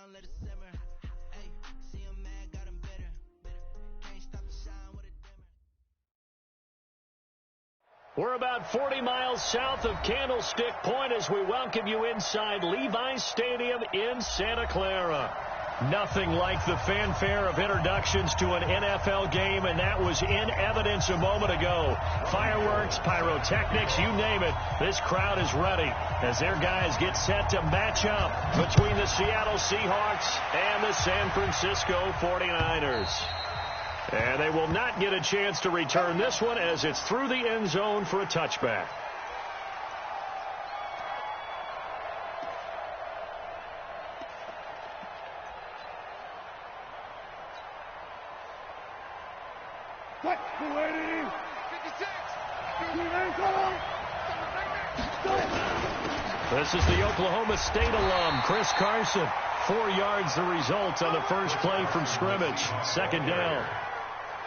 down, let it simmer. Hey, see him mad, got him bitter. Can't stop the shine with a dimmer. We're about 40 miles south of Candlestick Point as we welcome you inside Levi's Stadium in Santa Clara. Nothing like the fanfare of introductions to an NFL game, and that was in evidence a moment ago. Fireworks, pyrotechnics, you name it. This crowd is ready as their guys get set to match up between the Seattle Seahawks and the San Francisco 49ers. And they will not get a chance to return this one as it's through the end zone for a touchback. This is the Oklahoma State alum, Chris Carson. 4 yards the result on the first play from scrimmage. Second down.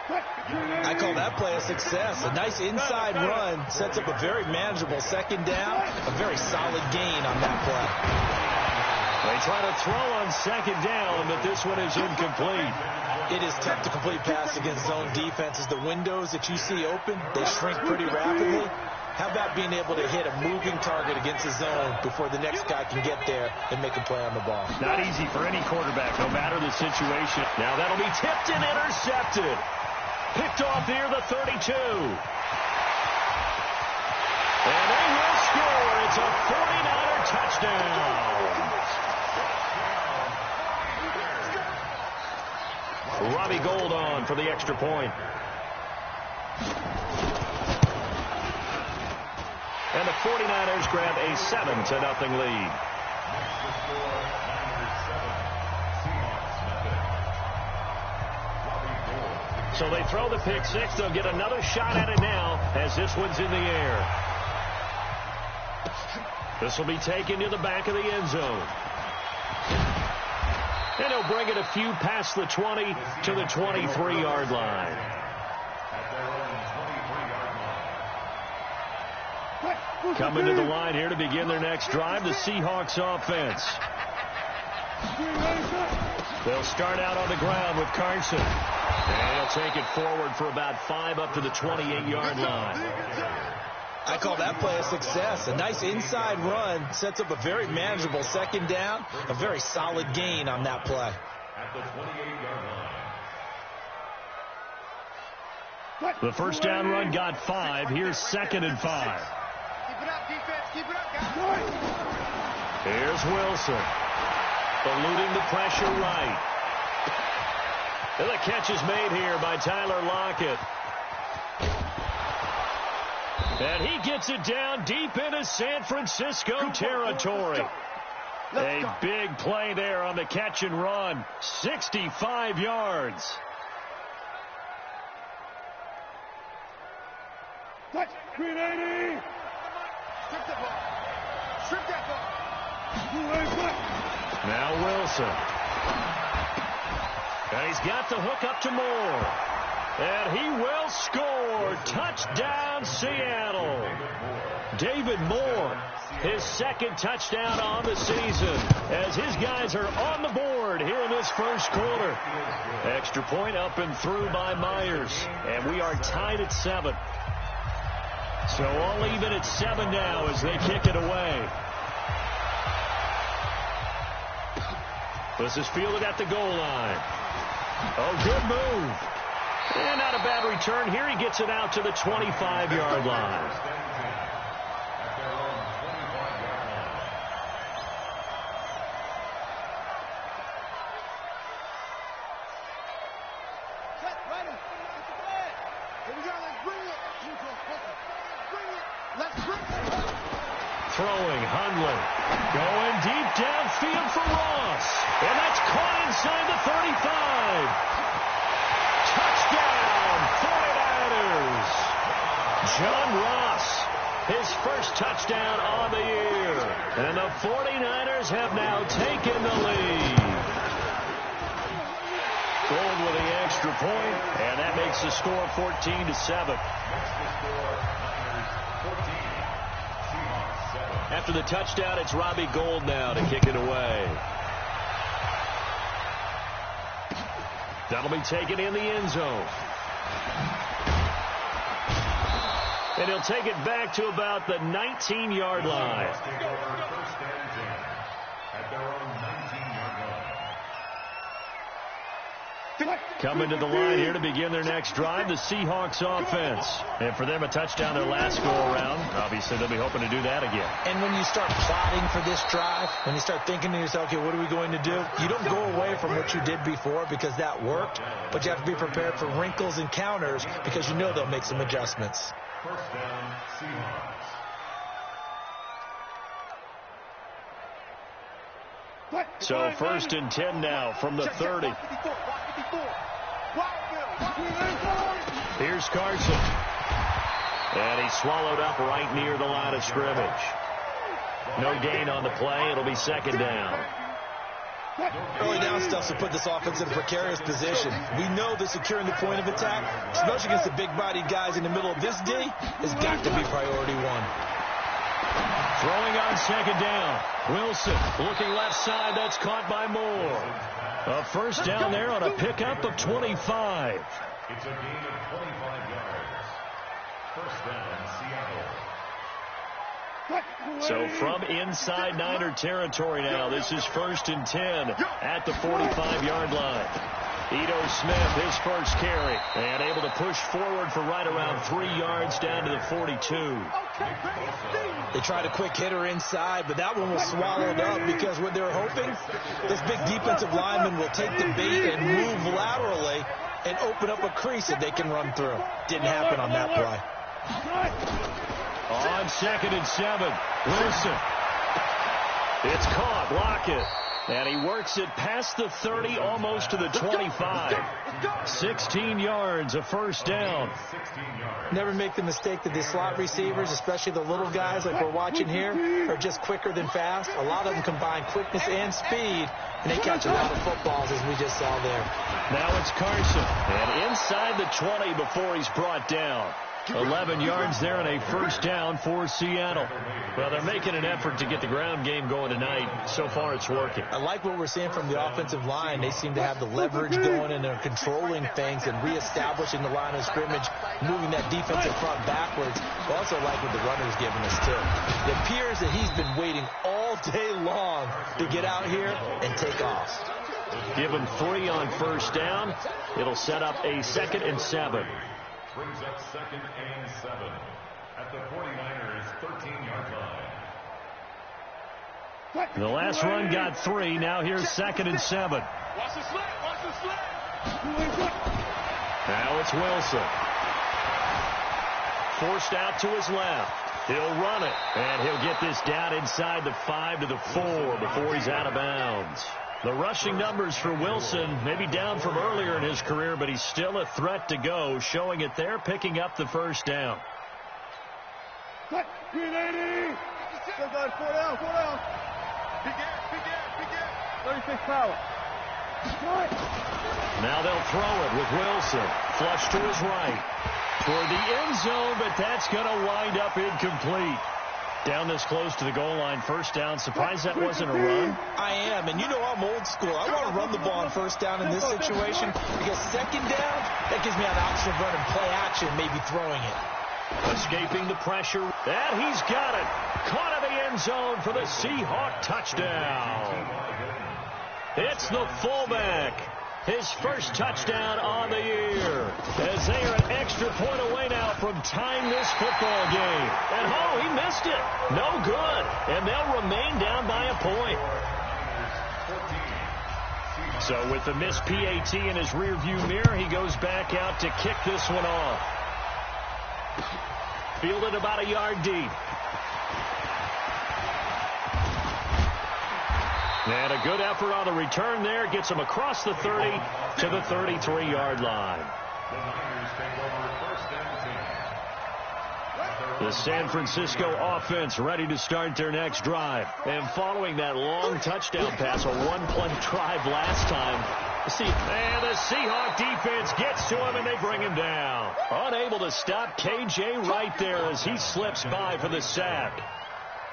I call that play a success. A nice inside run sets up a very manageable second down. A very solid gain on that play. They try to throw on second down, but this one is incomplete. It is tough to complete pass against zone defenses. The windows that you see open, they shrink pretty rapidly. How about being able to hit a moving target against the zone before the next guy can get there and make a play on the ball? Not easy for any quarterback, no matter the situation. Now that'll be tipped and intercepted. Picked off near the 32. And they will score. It's a 49er touchdown. Robbie Gould on for the extra point. And the 49ers grab a 7-0 lead. So they throw the pick six. They'll get another shot at it now as this one's in the air. This will be taken to the back of the end zone. And he'll bring it a few past the 20 to the 23-yard line. Coming to the line here to begin their next drive, the Seahawks offense. They'll start out on the ground with Carson. And he'll take it forward for about 5 up to the 28-yard line. I call that play a success. A nice inside run sets up a very manageable second down. A very solid gain on that play. At the 28-yard line. The first down run got 5. Here's 2nd and 5. Keep it up, defense. Keep it up, guys. Here's Wilson. Eluding the pressure right. And the catch is made here by Tyler Lockett. And he gets it down deep into San Francisco territory. A big play there on the catch and run. 65 yards. Touch. 380. Strip the ball. Strip that ball. Now Wilson. And he's got the hook up to Moore. And he will score. Touchdown, Seattle. David Moore, his 2nd touchdown on the season as his guys are on the board here in this first quarter. Extra point up and through by Myers. And we are tied at 7. So all even at 7 now as they kick it away. This is fielded at the goal line. Oh, good move. And not a bad return here. He gets it out to the 25-yard line. Throwing, Hundley. Going deep downfield for Ross. And that's caught inside the 35. Touchdown, 49ers. John Ross, his first touchdown on the year. And the 49ers have now taken the lead. Gould with the extra point, and that makes the score 14-7. After the touchdown, it's Robbie Gould now to kick it away. That'll be taken in the end zone. And he'll take it back to about the 19-yard line. Coming to the line here to begin their next drive, the Seahawks offense. And for them, a touchdown their last go-around. Obviously, they'll be hoping to do that again. And when you start plotting for this drive, when you start thinking to yourself, okay, what are we going to do? You don't go away from what you did before because that worked, but you have to be prepared for wrinkles and counters because you know they'll make some adjustments. First down, Seahawks. So first and 10 now from the 30. Here's Carson. And he's swallowed up right near the line of scrimmage. No gain on the play. It'll be second down. Early down stuff to put this offense in a precarious position. We know that securing the point of attack, especially against the big-bodied guys in the middle of this D, has got to be priority one. Throwing on second down. Wilson looking left side. That's caught by Moore. A first down there on a pickup of 25. It's a gain of 25 yards. First down, Seattle. So from inside Niner territory now, this is first and 10 at the 45-yard line. Ito Smith, his first carry, and able to push forward for right around 3 yards down to the 42. They tried a quick hitter inside, but that one was swallowed up because what they're hoping, this big defensive lineman will take the bait and move laterally and open up a crease that they can run through. Didn't happen on that play. On second and 7, Wilson. It's caught. Lockett. And he works it past the 30, almost to the 25. 16 yards, a first down. Never make the mistake that the slot receivers, especially the little guys like we're watching here, are just quicker than fast. A lot of them combine quickness and speed, and they catch a lot of footballs, as we just saw there. Now it's Carson. And inside the 20 before he's brought down. 11 yards there and a first down for Seattle. Well, they're making an effort to get the ground game going tonight. So far, it's working. I like what we're seeing from the offensive line. They seem to have the leverage going, and they're controlling things and reestablishing the line of scrimmage, moving that defensive front backwards. I also like what the runner's giving us, too. It appears that he's been waiting all day long to get out here and take off. Give him 3 on first down. It'll set up a second and 7. Brings up second and 7 at the 49ers' 13-yard line. The last run got 3. Now here's second and 7. Watch the slant. Watch the slant. Now it's Wilson. Forced out to his left. He'll run it, and he'll get this down inside the 5 to the 4 before he's out of bounds. The rushing numbers for Wilson may be down from earlier in his career, but he's still a threat to go, showing it there, picking up the first down. 380. Still got 4 down, 4 down. Big gap. 36 power. Now they'll throw it with Wilson. Flush to his right. Toward the end zone, but that's going to wind up incomplete. Down this close to the goal line, first down. Surprised that wasn't a run? I am, and you know I'm old school. I want to run the ball on first down in this situation because second down, that gives me an option of running play action, maybe throwing it. Escaping the pressure, and he's got it. Caught in the end zone for the Seahawk touchdown. It's the fullback. His first touchdown on the year, as they are an extra point away now from tying this football game. And, oh, he missed it. No good. And they'll remain down by a point. So with the missed PAT in his rearview mirror, he goes back out to kick this one off. Fielded about a yard deep. And a good effort on the return there. Gets him across the 30 to the 33-yard line. The San Francisco offense ready to start their next drive. And following that long touchdown pass, a one-play drive last time. And the Seahawk defense gets to him, and they bring him down. Unable to stop KJ right there as he slips by for the sack.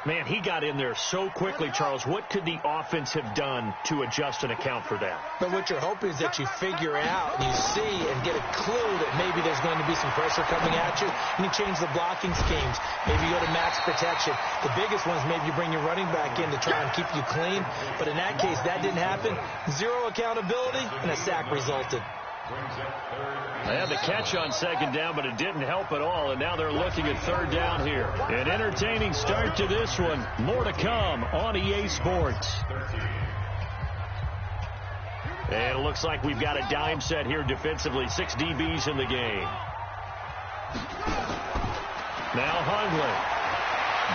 Man, he got in there so quickly, Charles. What could the offense have done to adjust and account for that? But what you're hoping is that you figure out and you see and get a clue that maybe there's going to be some pressure coming at you, and you change the blocking schemes. Maybe you go to max protection. The biggest one is maybe you bring your running back in to try and keep you clean. But in that case, that didn't happen. Zero accountability, and a sack resulted. They had the catch on second down, but it didn't help at all, and now they're looking at third down here. An entertaining start to this one. More to come on EA Sports. And it looks like we've got a dime set here defensively. 6 DBs in the game. Now Hundley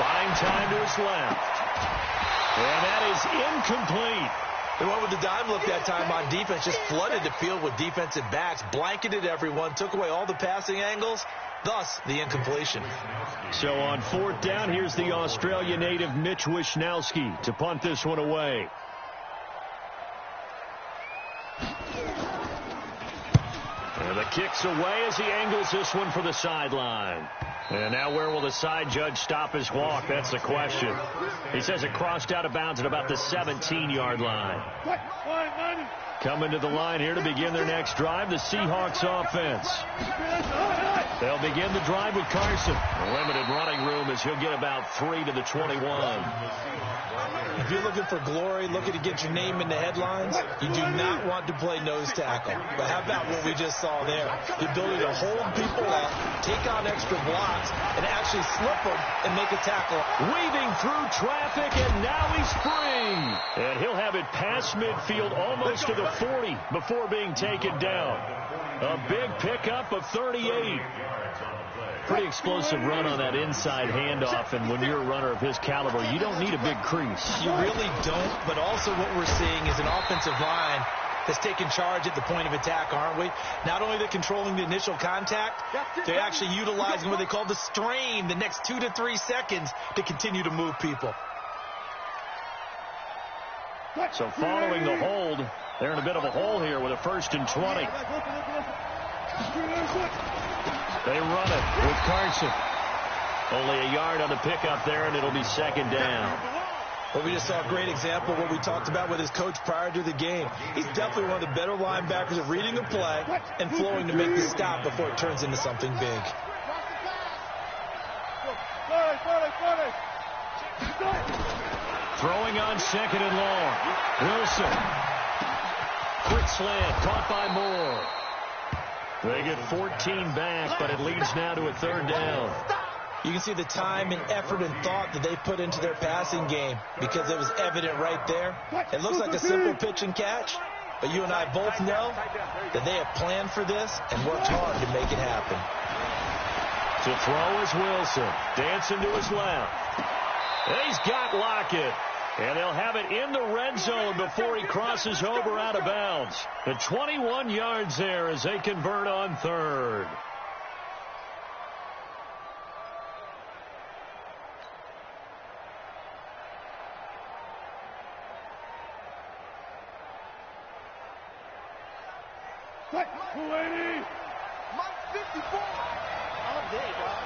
buying time to his left. And that is incomplete. They went with the dime look that time on defense, just flooded the field with defensive backs, blanketed everyone, took away all the passing angles, thus the incompletion. So on fourth down, here's the Australia native Mitch Wishnowski to punt this one away. And the kick's away as he angles this one for the sideline. And now where will the side judge stop his walk? That's the question. He says it crossed out of bounds at about the 17-yard line. Coming to the line here to begin their next drive, the Seahawks offense. They'll begin the drive with Carson. A limited running room as he'll get about 3 to the 21. If you're looking for glory, looking to get your name in the headlines, you do not want to play nose tackle. But how about what we just saw there? The ability to hold people up, take on extra blocks, and actually slip them and make a tackle. Weaving through traffic, and now he's free. And he'll have it past midfield almost to the 40 before being taken down. A big pickup of 38. Pretty explosive run on that inside handoff, and when you're a runner of his caliber, you don't need a big crease. You really don't, but also what we're seeing is an offensive line that's taking charge at the point of attack, aren't we? Not only they're controlling the initial contact, they're actually utilizing what they call the strain, the next 2 to 3 seconds to continue to move people. So following the hold, they're in a bit of a hole here with a 1st and 20. They run it with Carson. Only a yard on the pickup there, and it'll be 2nd down. Well, we just saw a great example of what we talked about with his coach prior to the game. He's definitely one of the better linebackers at reading a play and flowing to make the stop before it turns into something big. Throwing on 2nd and long. Wilson. Quick slant, caught by Moore. They get 14 back, but it leads now to a 3rd down. You can see the time and effort and thought that they put into their passing game because it was evident right there. It looks like a simple pitch and catch, but you and I both know that they have planned for this and worked hard to make it happen. To throw is Wilson. Dancing to his left. He's got Lockett. And they'll have it in the red zone before he crosses over out of bounds. The 21 yards there as they convert on 3rd. Mike 54. All day, dog.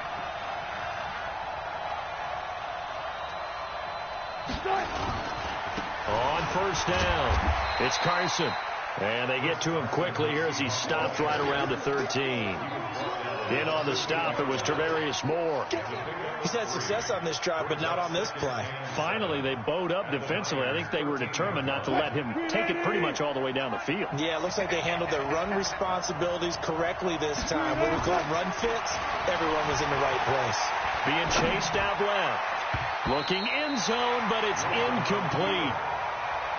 On 1st down, it's Carson. And they get to him quickly here as he stopped right around the 13. In on the stop, it was Tarvarius Moore. He's had success on this drive, but not on this play. Finally, they bowed up defensively. I think they were determined not to let him take it pretty much all the way down the field. Yeah, it looks like they handled their run responsibilities correctly this time. What we call run fits, everyone was in the right place. Being chased out left. Looking end zone, but it's incomplete.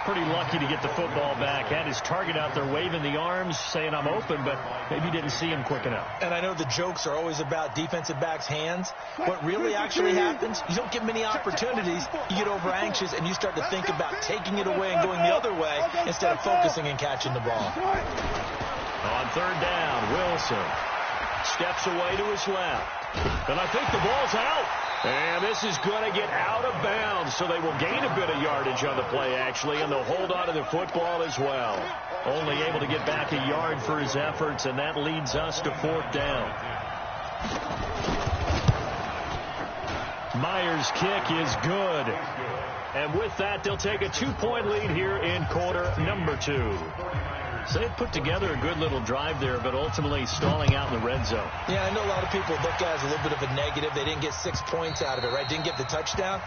Pretty lucky to get the football back. Had his target out there waving the arms, saying I'm open, but maybe didn't see him quick enough. And I know the jokes are always about defensive backs' hands. What really actually happens, you don't get many opportunities, you get over anxious, and you start to think about taking it away and going the other way instead of focusing and catching the ball. On 3rd down, Wilson steps away to his left. And I think the ball's out. And this is going to get out of bounds, so they will gain a bit of yardage on the play, actually, and they'll hold on to the football as well. Only able to get back a yard for his efforts, and that leads us to 4th down. Myers' kick is good. And with that, they'll take a 2-point lead here in quarter number 2. So they put together a good little drive there, but ultimately stalling out in the red zone. Yeah, I know a lot of people look at it as a little bit of a negative. They didn't get 6 points out of it, right? Didn't get the touchdown.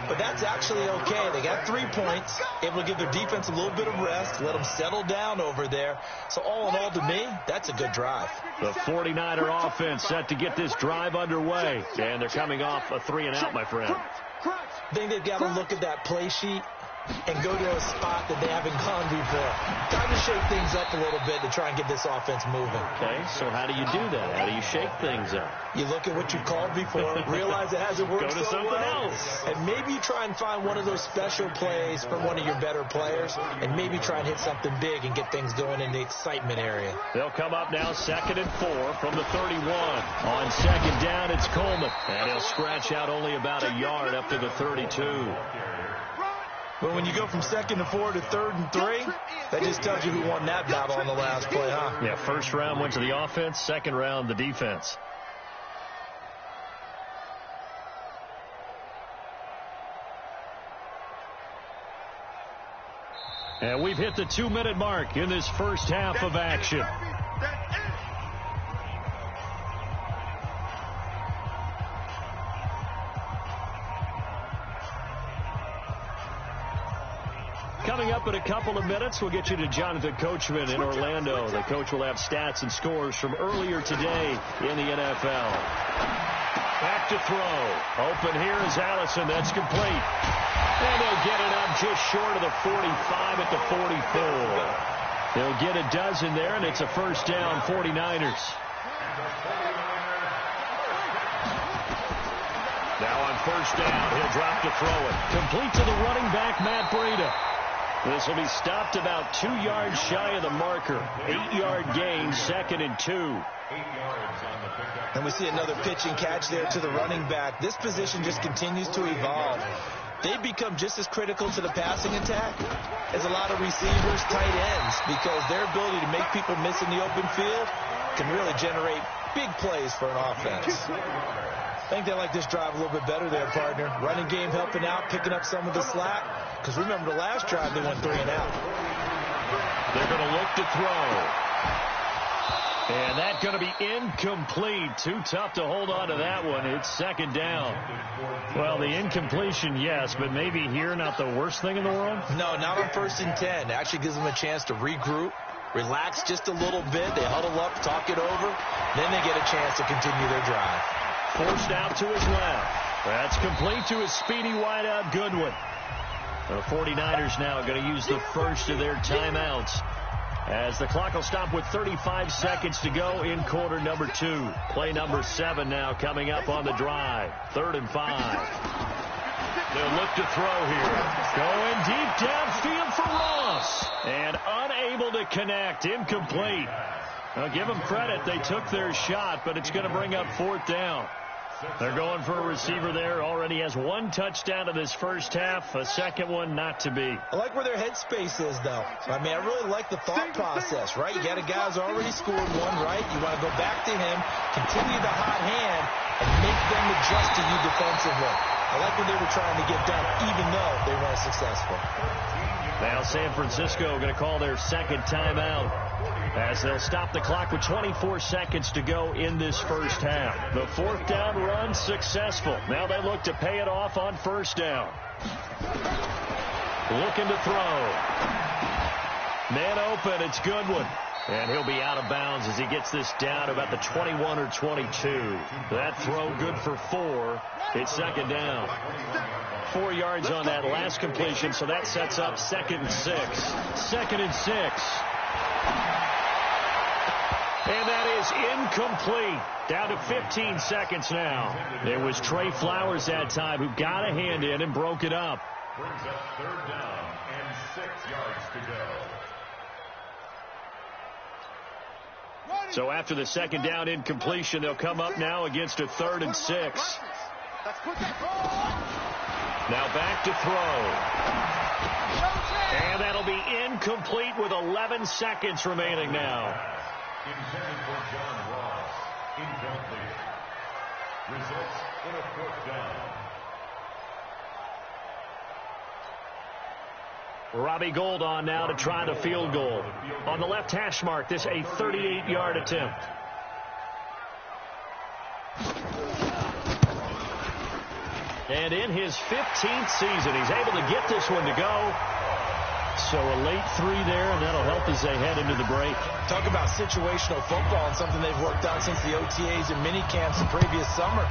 But that's actually okay. They got 3 points, able to give their defense a little bit of rest, let them settle down over there. So all in all, to me, that's a good drive. The 49er offense set to get this drive underway. And they're coming off a 3-and-out, my friend. I think they've got to look at that play sheet and go to a spot that they haven't gone before. Time to shake things up a little bit to try and get this offense moving. Okay, so how do you do that? How do you shake things up? You look at what you called before, realize it hasn't worked Go to so something well, else. and maybe try and find one of those special plays from one of your better players, and maybe try and hit something big and get things going in the excitement area. They'll come up now 2nd and 4 from the 31. On 2nd down, it's Coleman. And he'll scratch out only about a yard up to the 32. But when you go from 2nd and 4 to 3rd and 3, that just tells you who won that battle on the last play, huh? Yeah, first round went to the offense, second round the defense. And we've hit the 2-minute mark in this first half of action. Coming up in a couple of minutes, we'll get you to Jonathan Coachman in Orlando. The coach will have stats and scores from earlier today in the NFL. Back to throw. Open here is Allison. That's complete. And they'll get it up just short of the 45 at the 44. They'll get a dozen there, and it's a first down, 49ers. Now on first down, he'll drop to throw it. Complete to the running back, Matt Breida. This will be stopped about 2 yards shy of the marker. 8-yard gain, 2nd and 2. And we see another pitch and catch there to the running back. This position just continues to evolve. They become just as critical to the passing attack as a lot of receivers, tight ends, because their ability to make people miss in the open field can really generate big plays for an offense. I think they like this drive a little bit better there, partner. Running game helping out, picking up some of the slack. Because remember the last drive, they went 3-and-out. They're going to look to throw. And that's going to be incomplete. Too tough to hold on to that one. It's 2nd down. Well, the incompletion, yes, but maybe here not the worst thing in the world? No, not on 1st and 10. It actually gives them a chance to regroup, relax just a little bit. They huddle up, talk it over. Then they get a chance to continue their drive. Forced out to his left. That's complete to his speedy wideout, Goodwin. The 49ers now going to use the first of their timeouts as the clock will stop with 35 seconds to go in quarter number 2. Play number 7 now coming up on the drive. 3rd and 5. They'll look to throw here. Going deep downfield for Ross. And unable to connect. Incomplete. Now give them credit. They took their shot, but it's going to bring up 4th down. They're going for a receiver there. Already has 1 touchdown in this first half. A second one not to be. I like where their headspace is, though. I mean, I really like the thought process, right? You got a guy who's already scored 1, right? You want to go back to him, continue the hot hand, and make them adjust to you defensively. I like what they were trying to get done, even though they weren't successful. Now San Francisco going to call their 2nd timeout as they'll stop the clock with 24 seconds to go in this first half. The 4th down run successful. Now they look to pay it off on 1st down. Looking to throw. Man open, it's Goodwin. And he'll be out of bounds as he gets this down about the 21 or 22. That throw good for 4. It's 2nd down. 4 yards on that last completion, so that sets up 2nd and 6. 2nd and 6. And that is incomplete. Down to 15 seconds now. It was Trey Flowers that time who got a hand in and broke it up. Brings up 3rd down and 6 yards to go. So after the 2nd down incompletion, they'll come up now against a 3rd and 6. Now back to throw. And that'll be incomplete with 11 seconds remaining now. Intended for John Ross. Incomplete. Results in a 4th down. Robbie Gould on now to try the field goal. On the left hash mark, this a 38-yard attempt. And in his 15th season, he's able to get this one to go. So a late 3 there, and that'll help as they head into the break. Talk about situational football and something they've worked out since the OTAs and mini camps the previous summer.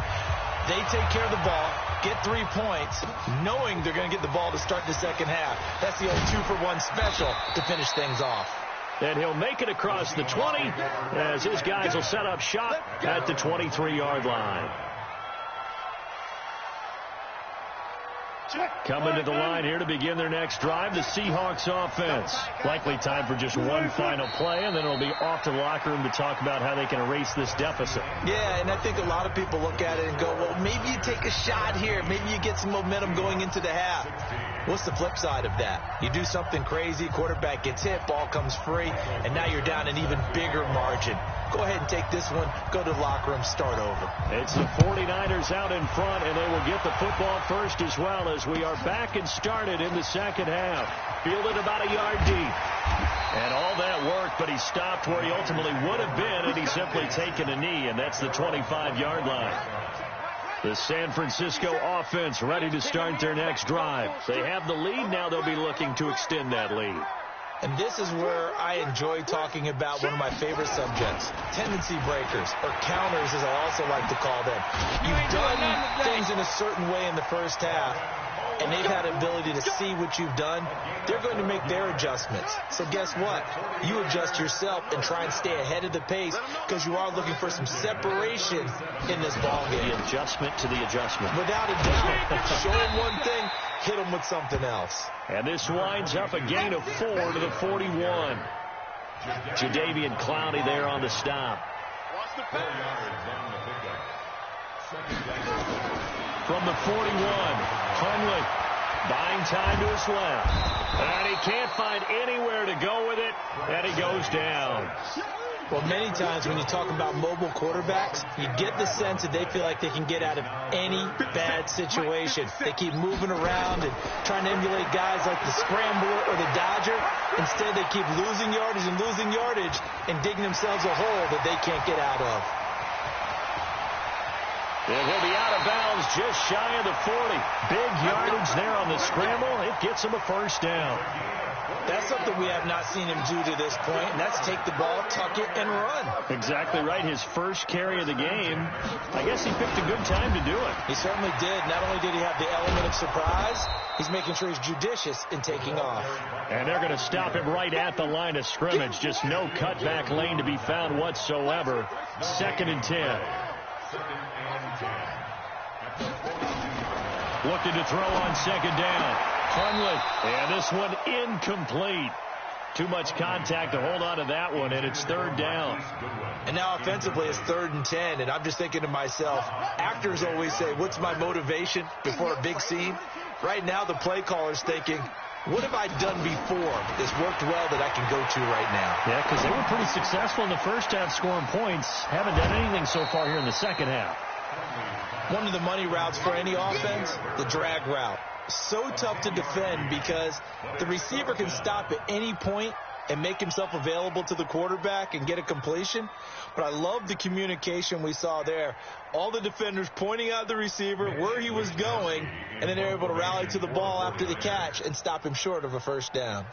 They take care of the ball, get 3 points, knowing they're going to get the ball to start the second half. That's the old 2-for-1 special to finish things off. And he'll make it across the 20 as his guys will set up shop at the 23-yard line. Coming to the line here to begin their next drive, the Seahawks offense. Likely time for just one final play, and then it'll be off to the locker room to talk about how they can erase this deficit. Yeah, and I think a lot of people look at it and go, well, maybe you take a shot here. Maybe you get some momentum going into the half. What's the flip side of that? You do something crazy, quarterback gets hit, ball comes free, and now you're down an even bigger margin. Go ahead and take this one, go to the locker room, start over. It's the 49ers out in front, and they will get the football first as well as we are back and started in the second half. Fielded about a yard deep. And all that work, but he stopped where he ultimately would have been, and he's simply taken a knee, and that's the 25-yard line. The San Francisco offense ready to start their next drive. They have the lead. Now they'll be looking to extend that lead. And this is where I enjoy talking about one of my favorite subjects, tendency breakers, or counters as I also like to call them. You've done things in a certain way in the first half, and they've had the ability to see what you've done. They're going to make their adjustments. So guess what? You adjust yourself and try and stay ahead of the pace because you are looking for some separation in this ballgame. The adjustment to the adjustment. Without a doubt. Show them one thing, hit them with something else. And this winds up a gain of 4 to the 41. Jadeveon Clowney there on the stop. From the 41, Hundley buying time to his left. And he can't find anywhere to go with it, and he goes down. Well, many times when you talk about mobile quarterbacks, you get the sense that they feel like they can get out of any bad situation. They keep moving around and trying to emulate guys like the Scrambler or the Dodger. Instead, they keep losing yardage and digging themselves a hole that they can't get out of. It will be out of bounds just shy of the 40. Big yardage there on the scramble. It gets him a first down. That's something we have not seen him do to this point, and that's take the ball, tuck it, and run. Exactly right. His first carry of the game. I guess he picked a good time to do it. He certainly did. Not only did he have the element of surprise, he's making sure he's judicious in taking off. And they're going to stop him right at the line of scrimmage. Just no cutback lane to be found whatsoever. 2nd and 10. Looking to throw on 2nd down. Hundley. And this one incomplete. Too much contact to hold on to that one, and it's 3rd down. And now offensively it's 3rd and 10, and I'm just thinking to myself, actors always say, what's my motivation before a big scene? Right now the play caller's thinking, what have I done before that's worked well that I can go to right now? Yeah, because they were pretty successful in the first half scoring points. Haven't done anything so far here in the second half. One of the money routes for any offense, the drag route. So tough to defend because the receiver can stop at any point and make himself available to the quarterback and get a completion. But I love the communication we saw there. All the defenders pointing out the receiver, where he was going, and then they're able to rally to the ball after the catch and stop him short of a first down.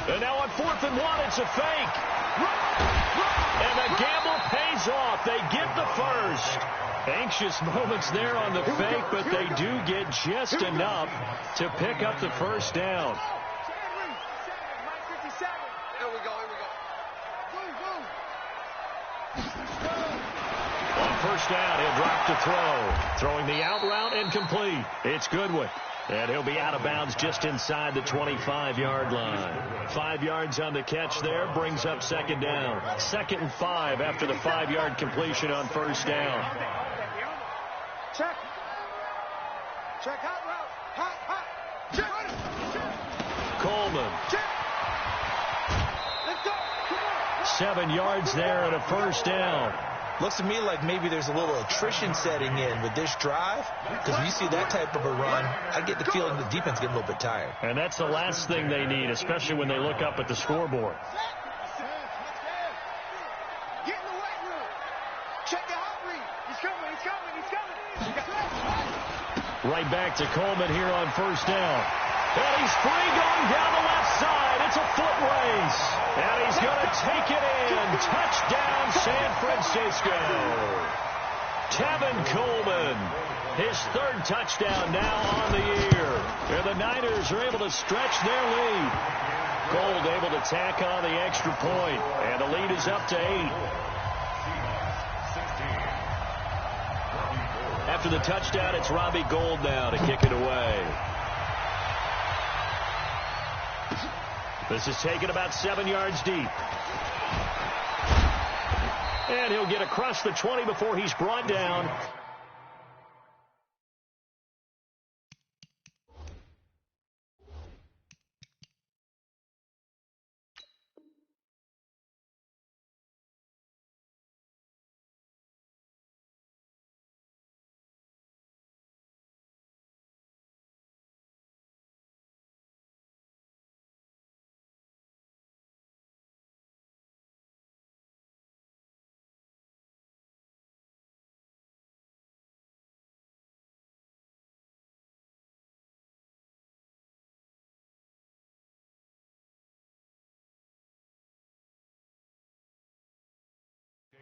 And now on 4th and 1, it's a fake. And the gamble pays off. They get the first. Anxious moments there on the fake, but they do get just enough to pick up the first down. Here we go. On first down, he'll drop to throw. Throwing the out route incomplete. It's Goodwin. And he'll be out of bounds just inside the 25-yard line. 5 yards on the catch there brings up 2nd down. 2nd and 5 after the 5-yard completion on first down. Check hot route. Hot. Check. Coleman. Check. Let's go. Come on. 7 yards there and a first down. Looks to me like maybe there's a little attrition setting in with this drive, because when you see that type of a run, I get the feeling the defense getting a little bit tired. And that's the last thing they need, especially when they look up at the scoreboard. Get in the weight room. Check the heart rate. He's coming. Right back to Coleman here on first down. And he's free going down the left side. It's a foot race. And he's going to take it in. Touchdown, San Francisco. Tevin Coleman, his third touchdown now on the year. And the Niners are able to stretch their lead. Gold able to tack on the extra point. And the lead is up to 8. After the touchdown, it's Robbie Gould now to kick it away. This is taken about 7 yards deep. And he'll get across the 20 before he's brought down.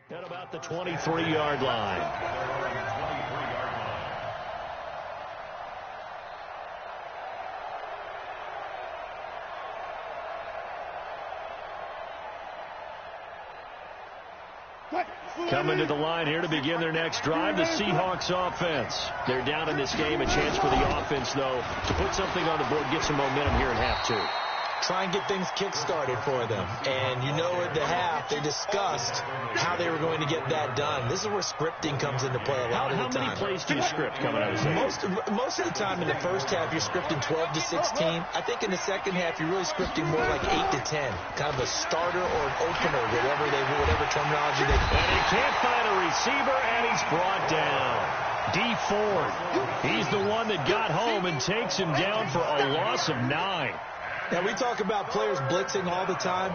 At about the 23-yard line. Coming to the line here to begin their next drive, the Seahawks offense. They're down in this game. A chance for the offense, though, to put something on the board, get some momentum here in half 2. Try and get things kick-started for them. And you know at the half, they discussed how they were going to get that done. This is where scripting comes into play a lot of the time. How many plays do you script coming out of this? Most of the time in the first half, you're scripting 12 to 16. I think in the second half, you're really scripting more like 8 to 10. Kind of a starter or an opener, whatever terminology they use. And he can't find a receiver, and he's brought down. D. Ford. He's the one that got home and takes him down for a loss of 9. Now, we talk about players blitzing all the time.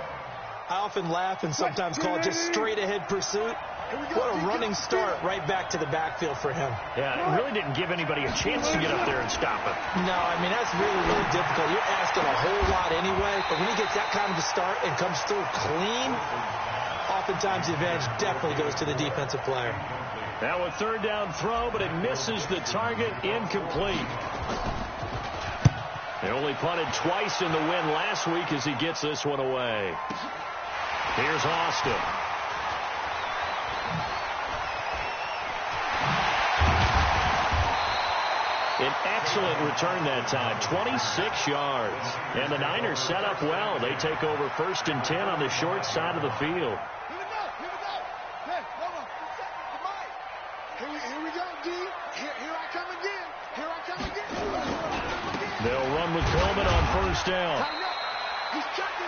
I often laugh and sometimes call it just straight-ahead pursuit. What a running start right back to the backfield for him. Yeah, it really didn't give anybody a chance to get up there and stop him. No, I mean, that's really, really difficult. You're asking a whole lot anyway, but when he gets that kind of a start and comes through clean, oftentimes the advantage definitely goes to the defensive player. Now a third down throw, but it misses the target, incomplete. They only punted twice in the win last week as he gets this one away. Here's Austin. An excellent return that time, 26 yards. And the Niners set up well. They take over 1st and 10 on the short side of the field. Hey, hold on. Here we go, D. Here I come again. They'll run with Coleman on 1st down.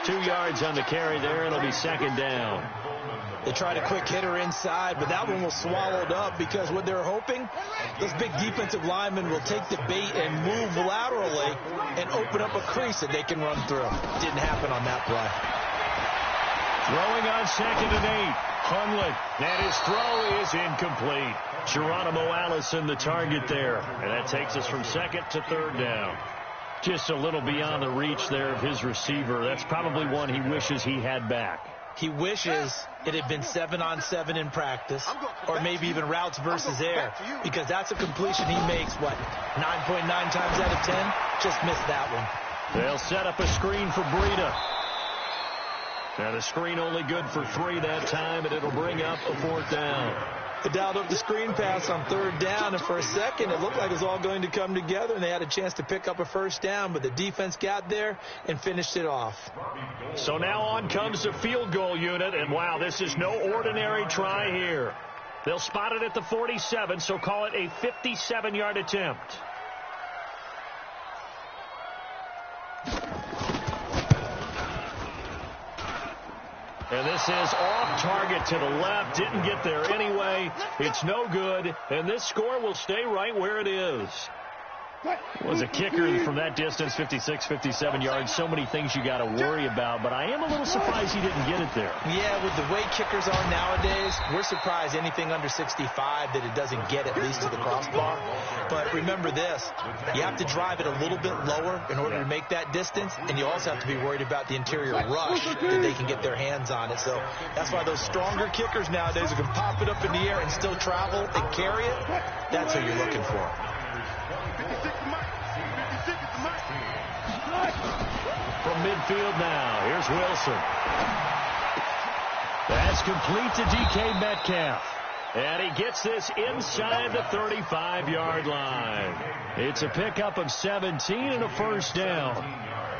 2 yards on the carry there. It'll be 2nd down. They tried a quick hitter inside, but that one was swallowed up because what they're hoping, those big defensive linemen will take the bait and move laterally and open up a crease that they can run through. Didn't happen on that play. Throwing on 2nd and 8. Hundley, and his throw is incomplete. Geronimo Allison the target there, and that takes us from 2nd to 3rd down. Just a little beyond the reach there of his receiver. That's probably one he wishes he had back. He wishes it had been 7-on-7 in practice, or maybe even routes versus air, because that's a completion he makes, 9.9 times out of 10? Just missed that one. They'll set up a screen for Breida. And a screen only good for 3 that time, and it'll bring up a 4th down. They dialed up the screen pass on 3rd down, and for a second it looked like it was all going to come together, and they had a chance to pick up a 1st down, but the defense got there and finished it off. So now on comes the field goal unit, and wow, this is no ordinary try here. They'll spot it at the 47, so call it a 57-yard attempt. And And this is off target to the left. Didn't get there anyway. It's no good. And this score will stay right where it is. Was a kicker from that distance, 56, 57 yards. So many things you got to worry about, but I am a little surprised he didn't get it there. Yeah, with the way kickers are nowadays, we're surprised anything under 65 that it doesn't get at least to the crossbar. But remember this, you have to drive it a little bit lower in order to make that distance, and you also have to be worried about the interior rush that they can get their hands on it. So that's why those stronger kickers nowadays who can pop it up in the air and still travel and carry it, that's who you're looking for. From midfield now, here's Wilson. That's complete to DK Metcalf. And he gets this inside the 35-yard line. It's a pickup of 17 and a first down.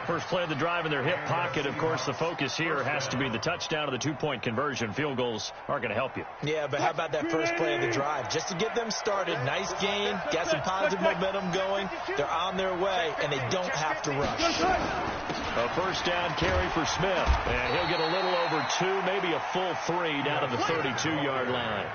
First play of the drive in their hip pocket. Of course, the focus here has to be the touchdown of the two-point conversion. Field goals aren't going to help you. Yeah, but how about that first play of the drive? Just to get them started, nice gain, got some positive momentum going. They're on their way, and they don't have to rush. A first down carry for Smith, and he'll get a little over 2, maybe a full 3 down to the 32-yard line.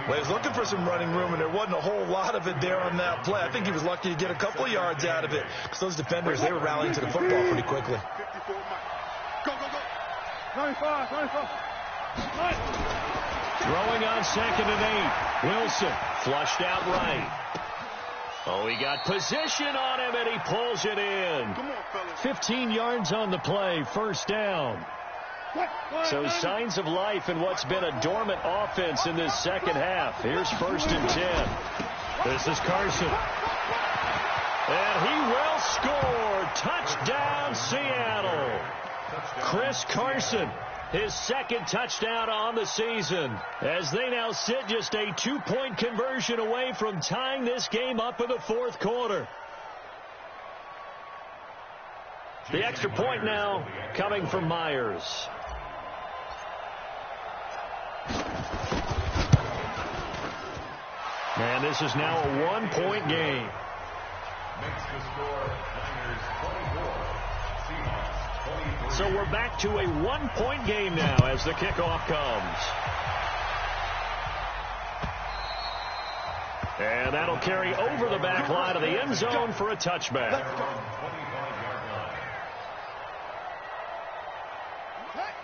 Well, he was looking for some running room, and there wasn't a whole lot of it there on that play. I think he was lucky to get a couple of yards out of it because those defenders, they were rallying to the football pretty quickly. Go, go, go. 95, 95. Throwing on 2nd and 8. Wilson flushed out right. Oh, he got position on him, and he pulls it in. 15 yards on the play, first down. So signs of life in what's been a dormant offense in this second half. Here's 1st and 10. This is Carson. And he will score. Touchdown, Seattle. Chris Carson, his second touchdown on the season, as they now sit just a 2-point conversion away from tying this game up in the fourth quarter. The extra point now coming from Myers. And this is now a 1-point game. Makes the score Niners 24, Seahawks 23. So we're back to a 1-point game now as the kickoff comes. And that'll carry over the back line of the end zone for a touchback.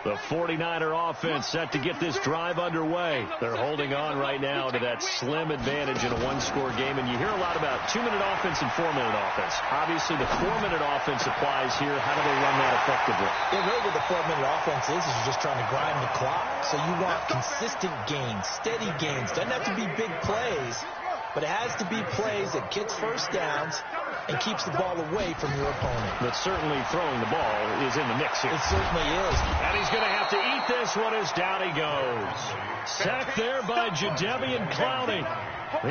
The 49er offense set to get this drive underway. They're holding on right now to that slim advantage in a one-score game. And you hear a lot about 2-minute offense and 4-minute offense. Obviously, the 4-minute offense applies here. How do they run that effectively? Yeah, really what the 4-minute offense is you're just trying to grind the clock. So you want consistent gains, steady gains. Doesn't have to be big plays, but it has to be plays that gets first downs and keeps the ball away from your opponent. But certainly throwing the ball is in the mix here. It certainly is. And he's going to have to eat this one as down he goes. Sacked there by Jadeveon Clowney.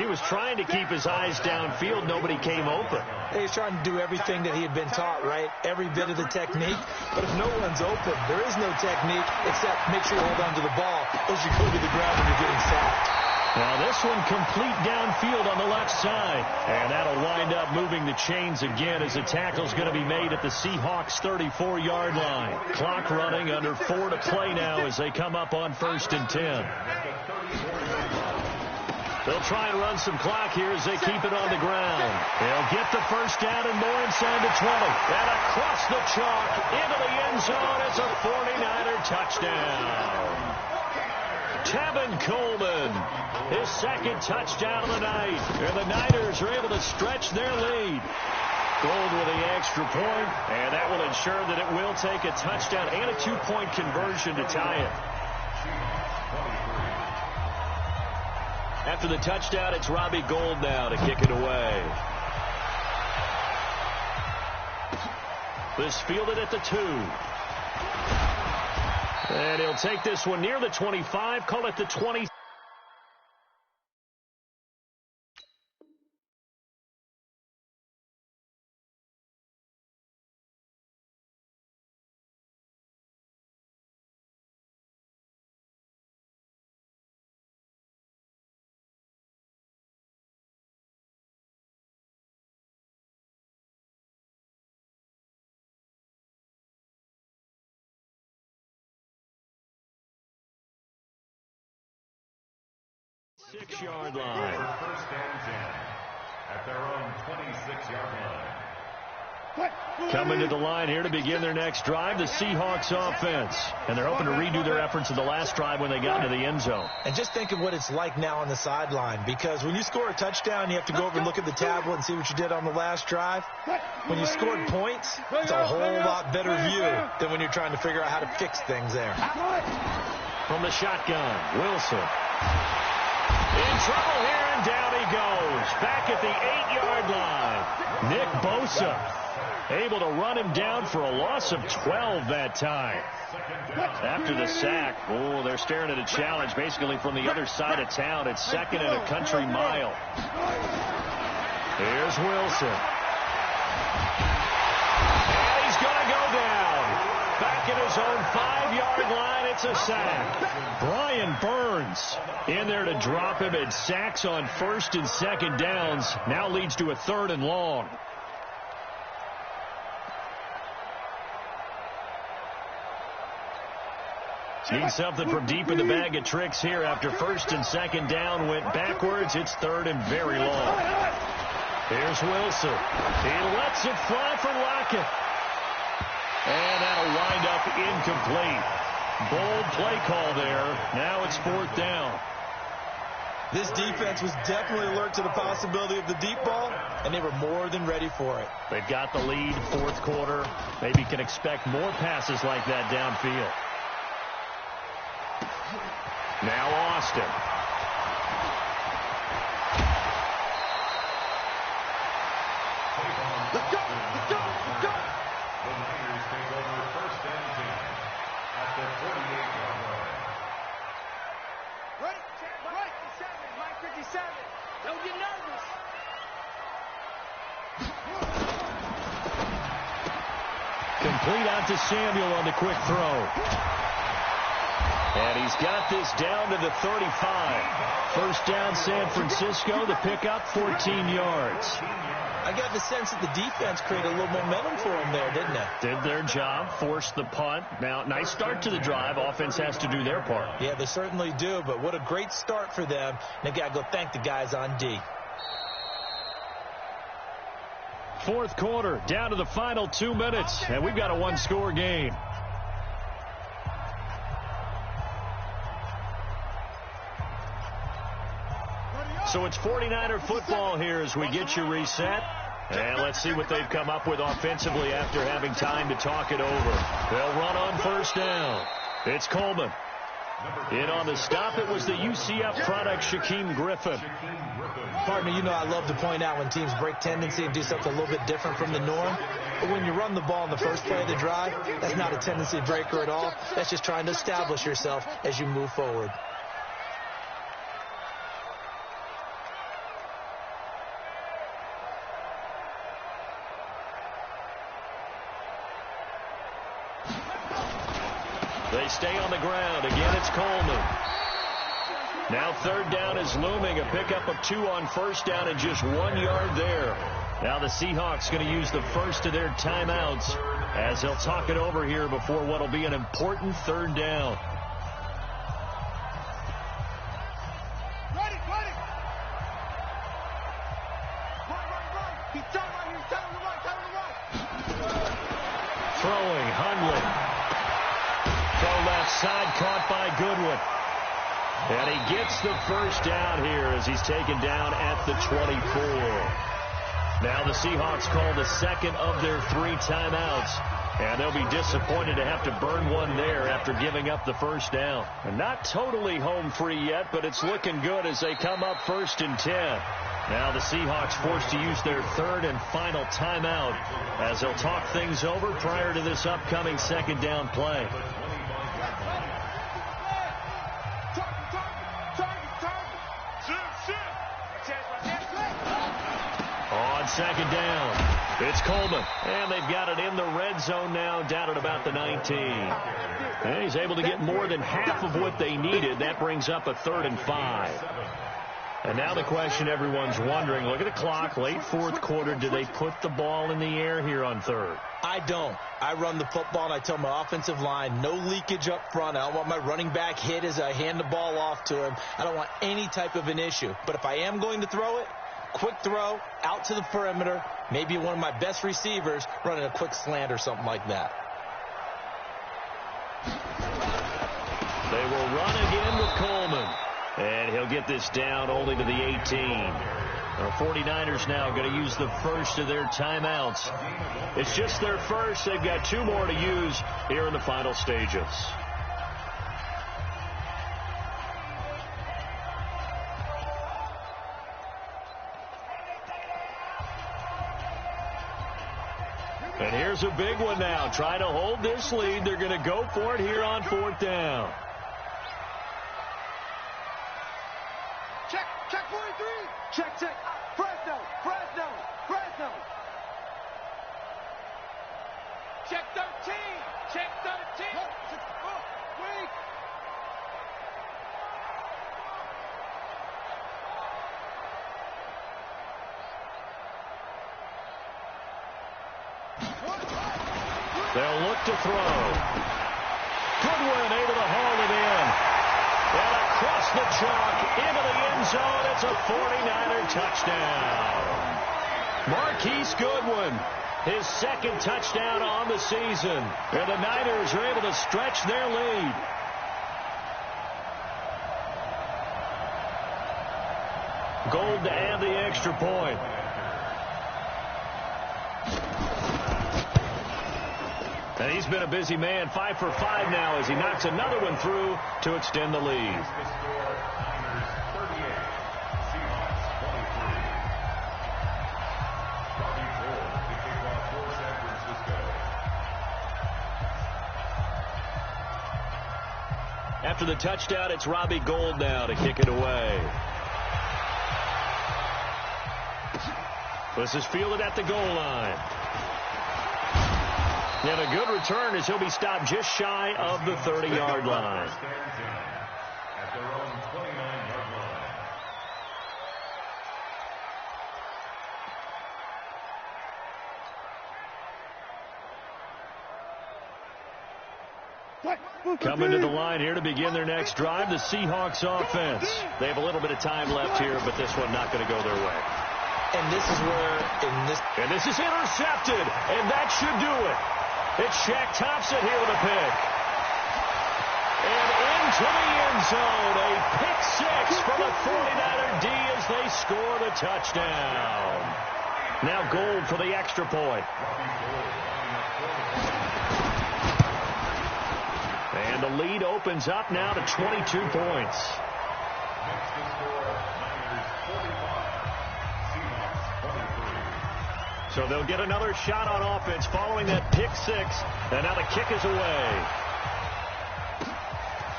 He was trying to keep his eyes downfield. Nobody came open. He was trying to do everything that he had been taught, right? Every bit of the technique. But if no one's open, there is no technique except make sure you hold on to the ball as you go to the ground when you're getting sacked. Now this one complete downfield on the left side. And that'll wind up moving the chains again as the tackle's going to be made at the Seahawks 34-yard line. Clock running, under 4 to play now as they come up on 1st and 10. They'll try and run some clock here as they keep it on the ground. They'll get the first down and more inside the 20. And across the chalk into the end zone. It's a 49er touchdown. Tevin Coleman, his second touchdown of the night. And the Niners are able to stretch their lead. Gold with the extra point, and that will ensure that it will take a touchdown and a 2-point conversion to tie it. After the touchdown, it's Robbie Gould now to kick it away. This fielded at the 2. And he'll take this one near the 25, call it the 20. 6-yard line. First and 10 at their own 26-yard line. Coming to the line here to begin their next drive, the Seahawks offense. And they're hoping to redo their efforts in the last drive when they got into the end zone. And just think of what it's like now on the sideline, because when you score a touchdown, you have to go over and look at the tablet and see what you did on the last drive. When you scored points, it's a whole lot better view than when you're trying to figure out how to fix things there. From the shotgun, Wilson. In trouble here, and down he goes. Back at the 8-yard line. Nick Bosa able to run him down for a loss of 12 that time. After the sack, they're staring at a challenge basically from the other side of town. It's second and a country mile. Here's Wilson. And he's going to go down. Back at his own 5-yard line, it's a sack. Brian Burns in there to drop him, and sacks on first and second downs now leads to a 3rd and long. Need something from deep in the bag of tricks here. After first and second down went backwards, it's 3rd and very long. Here's Wilson. He lets it fly for Lockett. And that'll wind up incomplete. Bold play call there. Now it's 4th down. This defense was definitely alert to the possibility of the deep ball, and they were more than ready for it. They've got the lead, 4th quarter. Maybe can expect more passes like that downfield. Now Austin. Let's go! Let's go! Let's go! The Niners take over first and 10 at the 48-yard line. Right, 57, Mike 57. Don't get nervous. Complete out to Samuel on the quick throw. And he's got this down to the 35. First down, San Francisco. The pickup, 14 yards. I got the sense that the defense created a little momentum for them there, didn't it? Did their job, forced the punt. Now, nice start to the drive. Offense has to do their part. Yeah, they certainly do, but what a great start for them. And they got to go thank the guys on D. 4th quarter, down to the final 2 minutes, and we've got a 1-score game. So it's 49er football here as we get you reset. And let's see what they've come up with offensively after having time to talk it over. They'll run on first down. It's Coleman. In on the stop, it was the UCF product, Shaquem Griffin. Partner, you know I love to point out when teams break tendency and do something a little bit different from the norm. But when you run the ball in the first play of the drive, that's not a tendency breaker at all. That's just trying to establish yourself as you move forward. They stay on the ground. Again, it's Coleman. Now 3rd down is looming. A pickup of 2 on first down and just 1 yard there. Now the Seahawks going to use the first of their timeouts as they'll talk it over here before what will be an important 3rd down. Ready, ready. Run. He's telling him to run. Throwing, Hundley. Throw left side, caught by Goodwin. And he gets the first down here as he's taken down at the 24. Now the Seahawks call the second of their 3 timeouts. And they'll be disappointed to have to burn one there after giving up the first down. And not totally home free yet, but it's looking good as they come up 1st and 10. Now the Seahawks forced to use their 3rd and final timeout as they'll talk things over prior to this upcoming 2nd down play. On 2nd down, it's Coleman. And they've got it in the red zone now, down at about the 19. And he's able to get more than half of what they needed. That brings up a 3rd and 5. And now the question everyone's wondering, look at the clock, late fourth quarter, do they put the ball in the air here on third? I don't. I run the football, and I tell my offensive line, no leakage up front. I don't want my running back hit as I hand the ball off to him. I don't want any type of an issue. But if I am going to throw it, quick throw, out to the perimeter, maybe one of my best receivers running a quick slant or something like that. They will run again with Coleman. And he'll get this down only to the 18. The 49ers now going to use the first of their timeouts. It's just their first. They've got 2 more to use here in the final stages. And here's a big one now. Trying to hold this lead. They're going to go for it here on 4th down. Check 43. Check. Fresno. Check 13. Check 13. Wait. They'll look to throw. Goodwin able to haul it in. And across the chalk into the end zone. It's a 49er touchdown. Marquise Goodwin, his second touchdown on the season. And the Niners are able to stretch their lead. Gold to add the extra point. And he's been a busy man, 5 for 5 now as he knocks another one through to extend the lead. After the touchdown, it's Robbie Gould now to kick it away. This is fielded at the goal line. And a good return as he'll be stopped just shy of the 30-yard line. At their own 29-yard line. Coming to the line here to begin their next drive, the Seahawks offense. They have a little bit of time left here, but this one not going to go their way. And this is where, And this is intercepted, and that should do it. It's Shaq Thompson here with a pick. And into the end zone, a pick 6 for the 49er D as they score the touchdown. Now Gould for the extra point. And the lead opens up now to 22 points. So they'll get another shot on offense following that pick 6. And now the kick is away.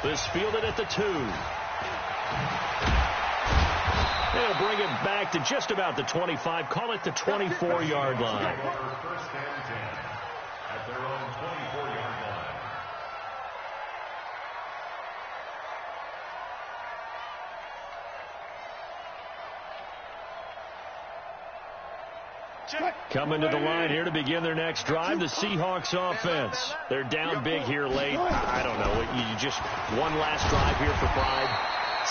This fielded at the 2. They'll bring it back to just about the 25. Call it the 24-yard line. First and 10 at their own 24-yard line. Coming to the line here to begin their next drive, the Seahawks offense. They're down big here late. I don't know. You just one last drive here for pride.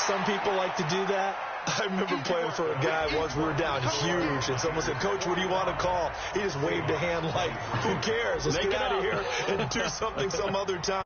some people like to do that. I remember playing for a guy once. We were down huge, and someone said, "Coach, what do you want to call?" He just waved a hand like, "Who cares? Let's get out of here and do something some other time."